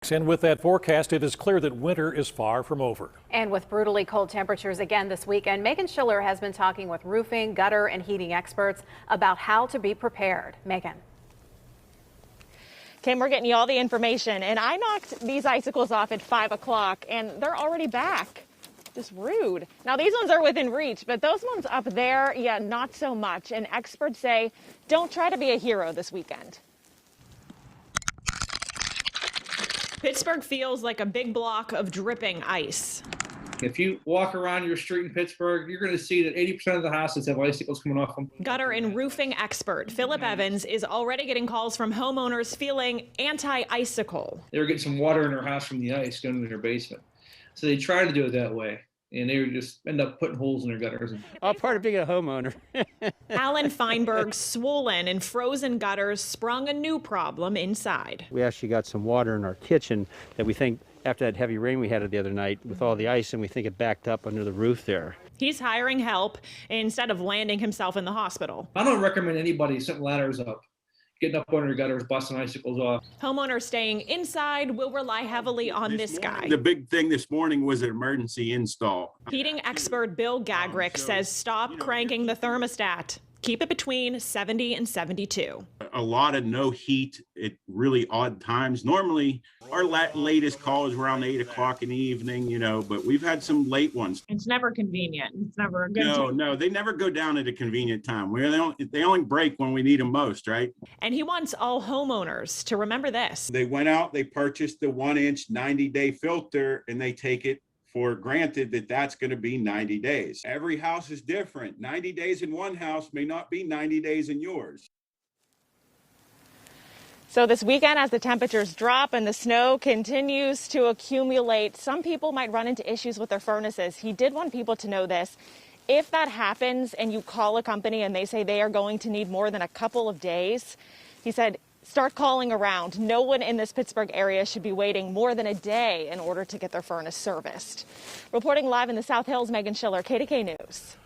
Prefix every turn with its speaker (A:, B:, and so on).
A: And with that forecast, it is clear that winter is far from over.
B: And with brutally cold temperatures again this weekend, Meghan Schiller has been talking with roofing, gutter, and heating experts about how to be prepared. Meghan.
C: Kim, we're getting you all the information, and I knocked these icicles off at 5 o'clock, and they're already back. Just rude. Now, these ones are within reach, but those ones up there, yeah, not so much. And experts say, don't try to be a hero this weekend. Pittsburgh feels like a big block of dripping ice.
D: If you walk around your street in Pittsburgh, you're going to see that 80% of the houses have icicles coming off them.
C: Gutter and roofing expert Philip Evans is already getting calls from homeowners feeling anti-icicle.
D: They were getting some water in their house from the ice going into their basement. So they tried to do it that way, and they would just end up putting holes in their gutters.
E: All part of being a homeowner.
C: Alan Feinberg's swollen and frozen gutters sprung a new problem inside.
E: We actually got some water in our kitchen that we think after that heavy rain we had the other night with all the ice, and we think it backed up under the roof there.
C: He's hiring help instead of landing himself in the hospital.
D: I don't recommend anybody setting ladders up, getting up under gutters, busting icicles off.
C: Homeowners staying inside will rely heavily on this guy.
F: The big thing this morning was an emergency install.
C: Heating expert Bill Gagrick says stop cranking the thermostat. Keep it between 70 and 72.
F: A lot of no heat at really odd times. Normally, our latest call is around 8 o'clock in the evening, but we've had some late ones.
C: It's never convenient. It's never a good
F: time. No, they never go down at a convenient time. They only break when we need them most, right?
C: And he wants all homeowners to remember this.
F: They went out, they purchased the 1-inch 90-day filter, and they take it for granted that that's going to be 90 days. Every house is different. 90 days in one house may not be 90 days in yours.
C: So this weekend, as the temperatures drop and the snow continues to accumulate, some people might run into issues with their furnaces. He did want people to know this. If that happens and you call a company and they say they are going to need more than a couple of days, he said, start calling around. No one in this Pittsburgh area should be waiting more than a day in order to get their furnace serviced. Reporting live in the South Hills, Meghan Schiller, KDKA News.